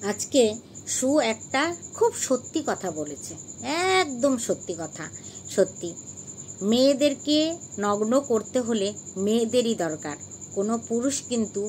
আজকে সু একটা খুব সত্যি কথা বলেছে, একদম সত্যি কথা। সত্যি, মেয়েদেরকে নগ্ন করতে হলে মেয়েদেরই দরকার, কোনো পুরুষ কিন্তু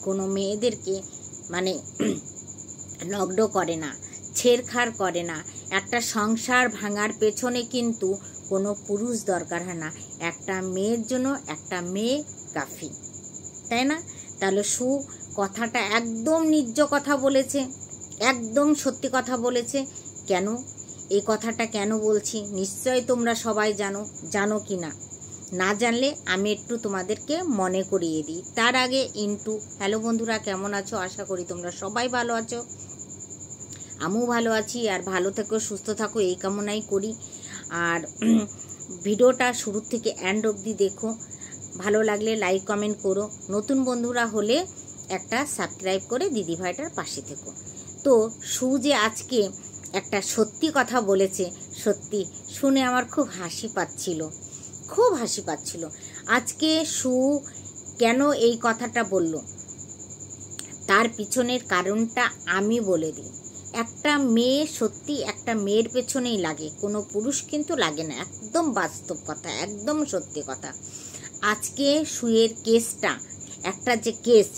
কোনো মেয়েদেরকে মানে নগ্ন করে না, ছেড়খাড় করে না। একটা সংসার ভাঙার পেছনে কিন্তু কোনো পুরুষ দরকার হয় না, একটা মেয়ের জন্য একটা মেয়ে কাফি, তাই না? তাহলে সু কথাটা একদম নিজ কথা বলেছে, একদম সত্যি কথা বলেছে। কেন এই কথাটা কেন বলছি নিশ্চয়ই তোমরা সবাই জানো কি না, না জানলে আমি একটু তোমাদেরকে মনে করিয়ে দিই। তার আগে হ্যালো বন্ধুরা, কেমন আছো? আশা করি তোমরা সবাই ভালো আছো, আমিও ভালো আছি। আর ভালো থেকো, সুস্থ থাকো, এই কামনাই করি। আর ভিডিওটা শুরু থেকে এন্ড অবধি দেখো, ভালো লাগলে লাইক কমেন্ট করো, নতুন বন্ধুরা হলে একটা সাবস্ক্রাইব করে দিদিভাইটার পাশে থেকো। তো সু যে আজকে একটা সত্যি কথা বলেছে, সত্যি শুনে আমার খুব হাসি পাচ্ছিল। আজকে সু কেন এই কথাটা বলল তার পিছনের কারণটা আমি বলে দিই। একটা মেয়ে সত্যি একটা মেয়ের পেছনেই লাগে, কোনো পুরুষ কিন্তু লাগে না, একদম বাস্তব কথা, একদম সত্যি কথা। আজকে সুয়ের কেসটা, একটা যে কেস,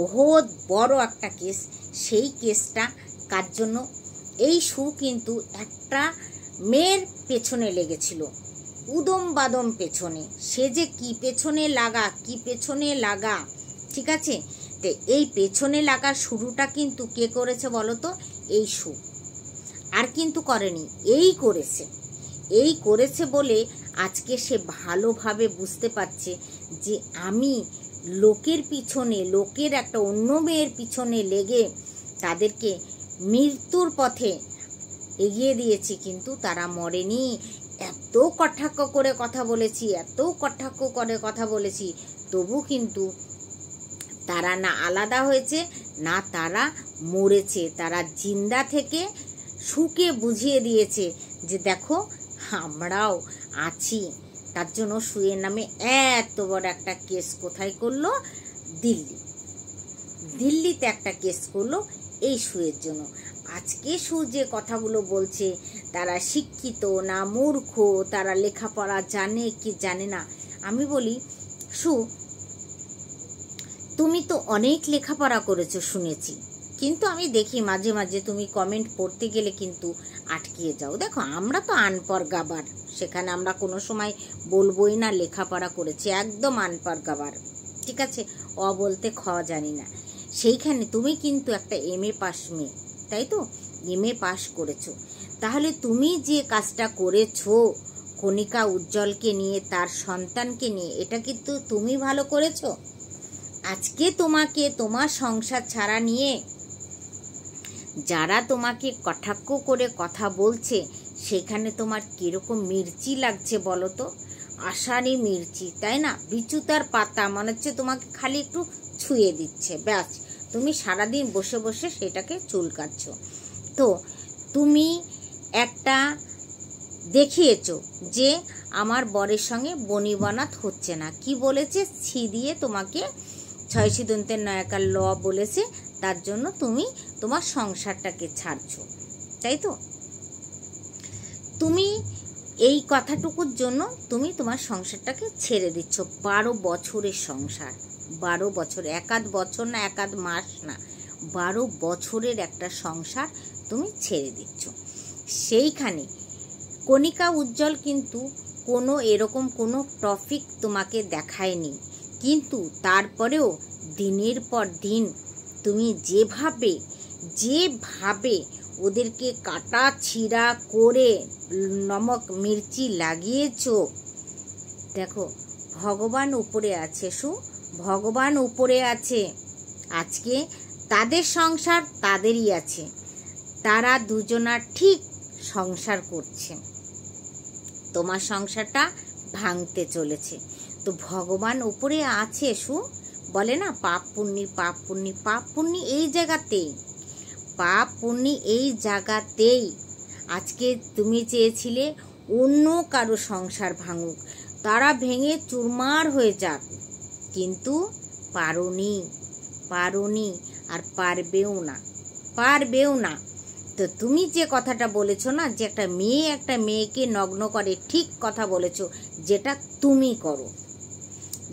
বহুত বড় একটা কেস, সেই কেসটা কার জন্য? এই সু কিন্তু একটা মেয়ের পেছনে লেগেছিল, উদম বাদম পেছনে। সে যে কি পেছনে লাগা, ঠিক আছে? তো এই পেছনে লাগার শুরুটা কিন্তু কে করেছে বলো তো? এই সু, আর কিন্তু করেনি, এই করেছে বলে আজকে সে ভালোভাবে বুঝতে পারছে যে আমি লোকের একটা অন্য মেয়ের পিছনে লেগে তাদেরকে মৃত্যুর পথে এগিয়ে দিয়েছি, কিন্তু তারা মরেনি। এত কটাক্ষ করে কথা বলেছি, তবু কিন্তু তারা না আলাদা হয়েছে, না তারা মরেছে। তারা জিন্দা থেকে সুকে বুঝিয়ে দিয়েছে যে দেখো আমরাও আছি। তার জন্য সুয়ের নামে এত বড় একটা কেস কোথায় করলো? দিল্লিতে একটা কেস করলো এই সুয়ের জন্য। আজকে সু যে কথাগুলো বলছে, তারা শিক্ষিত না মূর্খ, তারা লেখাপড়া জানে কি জানে না। আমি বলি, সু তুমি তো অনেক লেখাপড়া করেছো শুনেছি, কিন্তু আমি দেখি মাঝে মাঝে তুমি কমেন্ট পড়তে গেলে কিন্তু আটকিয়ে যাও। দেখো আমরা তো আনপড় গাবার, সেখানে আমরা কোনো সময় বলবোই না লেখাপড়া করেছি, একদম আনপড় গাবার, ঠিক আছে? অ বলতে খ জানি না। সেইখানে তুমি কিন্তু একটা MA পাস মেয়ে, তাই তো? MA পাস করেছো, তাহলে তুমি যে কাজটা করেছো কণিকা উজ্জ্বলকে নিয়ে, তার সন্তানকে নিয়ে, এটা কিন্তু তুমি ভালো করেছো। আজকে তোমাকে তোমার সংসার ছাড়া নিয়ে যারা তোমাকে কটাক্ষ করে কথা বলছে, সেখানে তোমার কিরকম মির্চি লাগছে বলো তো? আষাঢ়ি মির্চি, তাই না? বিচুতার পাতা, মনে হচ্ছে তোমাকে খালি একটু ছুঁয়ে দিচ্ছে, ব্যাস তুমি সারাদিন বসে বসে সেটাকে চুলকাচ্ছ। তো তুমি একটা দেখিয়েছো যে আমার বরের সঙ্গে বনিবনাত হচ্ছে না, কি বলেছে? ছি দিয়ে তোমাকে 6 সিদ্ধান্তের নয়াকার ল বলেছে, তার জন্য তুমি তোমার সংসারটাকে ছাড়ছো, তাই তো? তুমি এই কথাটুকুর জন্য তুমি তোমার সংসারটাকে ছেড়ে দিচ্ছ। 12 বছরের সংসার, 12 বছর, একাধ বছর না, একাধ মাস না, 12 বছরের একটা সংসার তুমি ছেড়ে দিচ্ছ। সেইখানে কণিকা উজ্জ্বল কিন্তু এরকম কোনো টপিক তোমাকে দেখায়নি, কিন্তু তারপরেও দিনের পর দিন তুমি যেভাবে ওদেরকে কাটা ছিঁড়া করে নমক মির্চি লাগিয়েছো, দেখো ভগবান উপরে আছে, ভগবান উপরে আছে। আজকে তাদের সংসার তাদেরই আছে, তারা দুজনা ঠিক সংসার করছে, তোমার সংসারটা ভাঙতে চলেছে। তো ভগবান উপরে আছে। বলে না পাপ পুণ্যি এই জায়গাতেই আজকে তুমি চেয়েছিলে অন্য কারো সংসার ভাঙুক, তারা ভেঙে চুরমার হয়ে যাক, কিন্তু পারোনি আর পারবেও না। পারবেও না। তো তুমি যে কথাটা বলেছো না, যে একটা মেয়েকে নগ্ন করে, ঠিক কথা বলেছো। যেটা তুমি করো,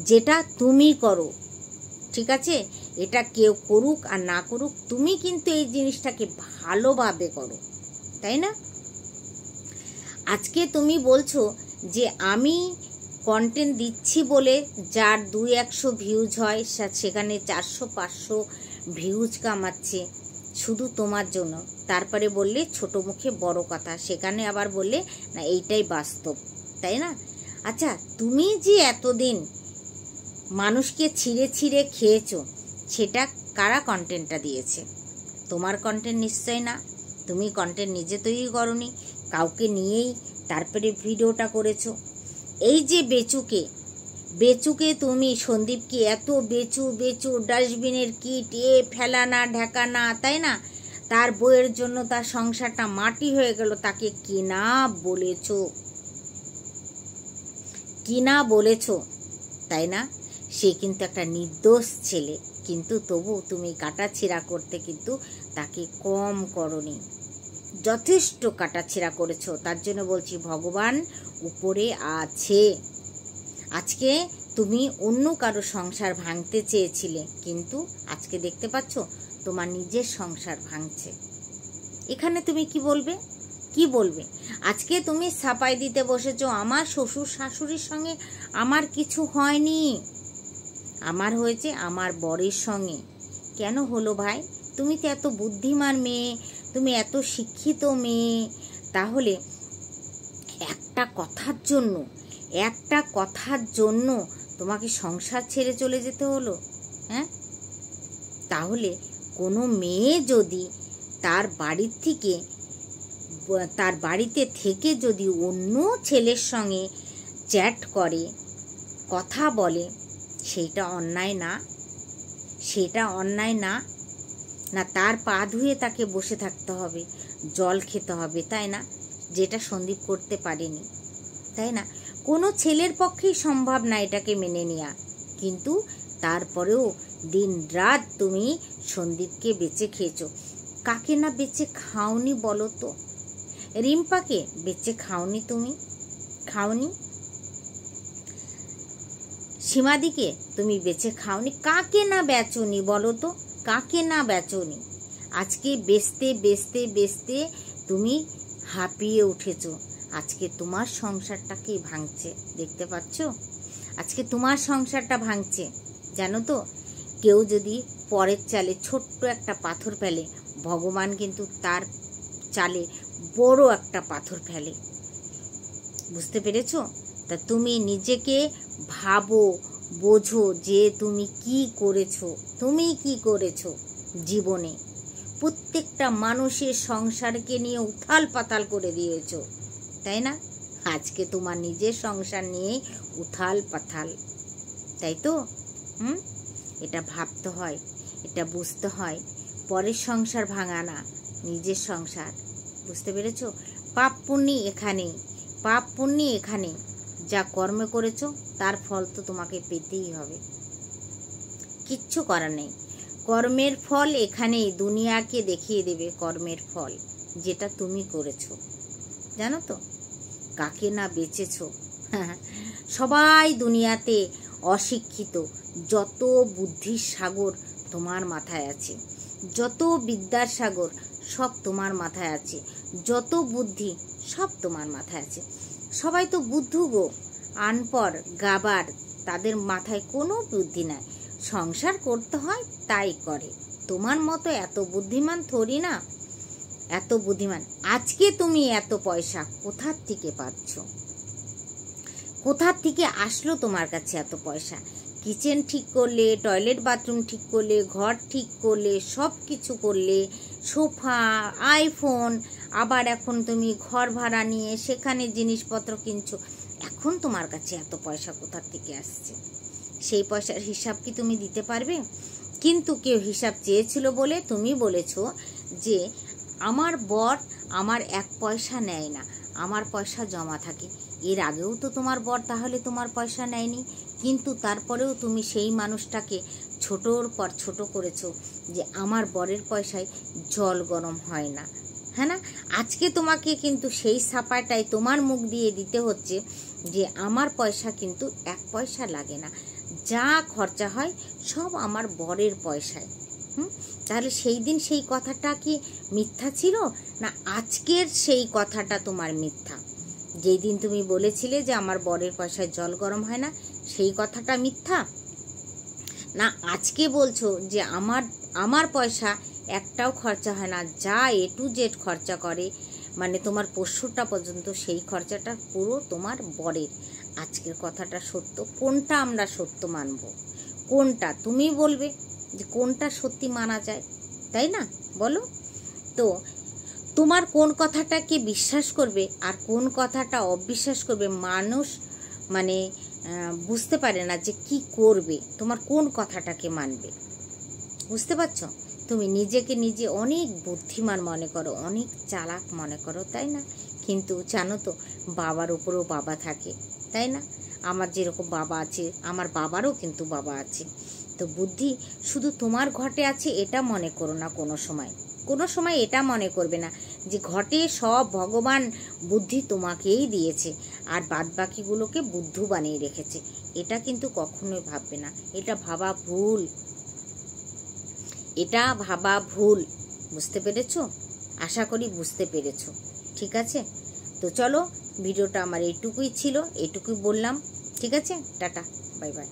যেটা তুমি করো, ঠিক আছে? এটা কেউ করুক আর না করুক, তুমি কিন্তু এই জিনিসটাকে ভালোভাবে করো, তাই না? আজকে তুমি বলছো যে আমি কন্টেন্ট দিচ্ছি বলে যার 200-100 ভিউজ হয়, সেখানে 400-500 ভিউজ কামাচ্ছে শুধু তোমার জন্য। তারপরে বললে ছোট মুখে বড় কথা, সেখানে আবার বললে না এইটাই বাস্তব, তাই না? আচ্ছা, তুমি যে এতদিন মানুষকে ছিঁড়ে ছিঁড়ে খেয়েছো, সেটা কারা কন্টেন্টটা দিয়েছে? তোমার কন্টেন্ট নিশ্চয় না। তুমি কন্টেন্ট নিজে তৈরি করনি, কাউকে নিয়েই তারপরে ভিডিওটা করেছো। এই যে বেচুকে তুমি সন্দীপকে এত বেচু ডাস্টবিনের কিট ফেলানা ঢাকানা, তাই না? তার বইয়ের জন্য তার সংসারটা মাটি হয়ে গেল, তাকে কিনা বলেছো, তাই না? সে কিন্তু একটা নির্দোষ ছেলে, কিন্তু তবু তুমি কাটাছিড়া করতে কিন্তু তাকে কম করনি, যথেষ্ট কাটাছিড়া করেছো। তার জন্য বলছি ভগবান উপরে আছে। আজকে তুমি অন্য কারো সংসার ভাঙতে চেয়েছিলে, কিন্তু আজকে দেখতে পাচ্ছ তোমার নিজের সংসার ভাঙছে। এখানে তুমি কি বলবে? আজকে তুমি ছাপাই দিতে বসেছো আমার শ্বশুর শাশুড়ির সঙ্গে আমার কিছু হয়নি, আমার হয়েছে আমার বরের সঙ্গে। কেন হলো ভাই? তুমি তো এত বুদ্ধিমান মেয়ে, তুমি এত শিক্ষিত মেয়ে, তাহলে একটা কথার জন্য তোমাকে সংসার ছেড়ে চলে যেতে হলো? হ্যাঁ, তাহলে কোনো মেয়ে যদি তার বাড়িতে থেকে যদি অন্য ছেলের সঙ্গে চ্যাট করে, কথা বলে, সেটা অন্যায় না? না তার পা ধুয়ে তাকে বসে থাকতে হবে, জল খেতে হবে, তাই না? যেটা সন্দীপ করতে পারেনি, তাই না? কোনো ছেলের পক্ষেই সম্ভব না এটাকে মেনে নেওয়া, কিন্তু তারপরেও দিন রাত তুমি সন্দীপকে বেঁচে খেয়েছো। কাকে না বেঁচে খাওনি বলো তো? রিম্পাকে বেঁচে খাওনি? তুমি খাওনি? সীমাদিকে তুমি বেঁচে খাওনি? কাকে না বেচনি বলো তো? কাকে না বেচনি? আজকে বেচতে তুমি হাঁপিয়ে উঠেছো। আজকে তোমার সংসারটাকেই ভাঙছে, দেখতে পাচ্ছ? আজকে তোমার সংসারটা ভাঙছে, জানো তো? কেউ যদি পরের চালে ছোট্ট একটা পাথর ফেলে, ভগবান কিন্তু তার চালে বড় একটা পাথর ফেলে। বুঝতে পেরেছ? তা তুমি নিজেকে বোঝো যে তুমি কি করেছো জীবনে। প্রত্যেকটা মানুষের সংসারকে নিয়ে উথাল পাতাল করে দিয়েছো, তাই না? আজকে তোমার নিজের সংসার নিয়ে উথাল পাথাল, তাই তো? এটা ভাবতে হয়, এটা বুঝতে হয়। পরের সংসার ভাঙা না, নিজের সংসার। বুঝতে পেরেছো? পাপ পুণ্যি এখানে যা কর্ম করেছো তার ফল তো তোমাকে পেতেই হবে, কিচ্ছু করার নেই। কর্মের ফল এখানেই দুনিয়াকে দেখিয়ে দেবে, কর্মের ফল যেটা তুমি করেছো, জানো তো? কাকে না বেচেছো। সবাই দুনিয়াতে অশিক্ষিত, যত বুদ্ধির সাগর তোমার মাথায় আছে, যত বিদ্যার সাগর সব তোমার মাথায় আছে, যত বুদ্ধি সব তোমার মাথায় আছে। সবাই তো বুদ্ধু গো, আনপড় গাবার, তাদের মাথায় কোনো বুদ্ধি নাই। সংসার করতে হয় তাই করে। তোমার মতো এত বুদ্ধিমান থরি না, এত বুদ্ধিমান। আজকে তুমি এত পয়সা কোথার থেকে পাচ্ছ? কোথার থেকে আসলো তোমার কাছে এত পয়সা? কিচেন ঠিক করলে, টয়লেট বাথরুম ঠিক করলে, ঘর ঠিক করলে, সব কিছু করলে, সোফা, আইফোন, আবার এখন তুমি ঘর ভাড়া নিয়ে সেখানে জিনিসপত্র কিনছো। এখন তোমার কাছে এত পয়সা কোথার থেকে আসছে? সেই পয়সার হিসাব কি তুমি দিতে পারবে? কিন্তু কেউ হিসাব চেয়েছিল বলে তুমি বলেছো যে আমার বর আমার 1 পয়সা নেয় না, আমার পয়সা জমা থাকে। এর আগেও তো তোমার বর তাহলে তোমার পয়সা নেয়নি, কিন্তু তারপরেও তুমি সেই মানুষটাকে ছোটোর পর ছোট করেছো যে আমার বরের পয়সায় জল গরম হয় না, হ্যাঁ না? আজকে তোমাকে কিন্তু সেই সাপাটাই তোমার মুখ দিয়ে দিতে হচ্ছে যে আমার পয়সা কিন্তু 1 পয়সা লাগে না, যা খরচা হয় সব আমার বরের পয়সায়। তাহলে সেই দিন সেই কথাটা কি মিথ্যা ছিল, না আজকের সেই কথাটা তোমার মিথ্যা? যেই দিন তুমি বলেছিলে যে আমার বরের পয়সায় জল গরম হয় না, সেই কথাটা মিথ্যা, না আজকে বলছো যে আমার পয়সা একটাও খরচা হয় না, যা A to Z খরচা করে, মানে তোমার পোষ্যটা পর্যন্ত সেই খরচাটা পুরো তোমার বরের? আজকের কথাটা সত্য, কোনটা আমরা সত্য মানব? কোনটা তুমি বলবে যে কোনটা সত্যি মানা যায়, তাই না? বলো তো, তোমার কোন কথাটাকে বিশ্বাস করবে আর কোন কথাটা অবিশ্বাস করবে মানুষ মানে বুঝতে পারে না যে কি করবে, তোমার কোন কথাটাকে মানবে। বুঝতে পারছো? তুমি নিজেকে নিজে অনেক বুদ্ধিমান মনে করো, অনেক চালাক মনে করো, তাই না? কিন্তু জানো তো বাবার উপরেও বাবা থাকে, তাই না? আমার যেরকম বাবা আছে, আমার বাবারও কিন্তু বাবা আছে। তো বুদ্ধি শুধু তোমার ঘটে আছে এটা মনে করো না, কোনো সময় এটা মনে করবে না যে ঘটে সব ভগবান বুদ্ধি তোমাকেই দিয়েছে আর বাদবাকিগুলোকে বুদ্ধু বানিয়ে রেখেছে, এটা কিন্তু কখনোই ভাববে না। এটা ভাবা ভুল। বুঝতে পেরেছো? আশা করি বুঝতে পেরেছো। ঠিক আছে, তো চলো ভিডিওটা আমার এইটুকুই ছিল, এইটুকুই বললাম। ঠিক আছে, টাটা, বাই বাই।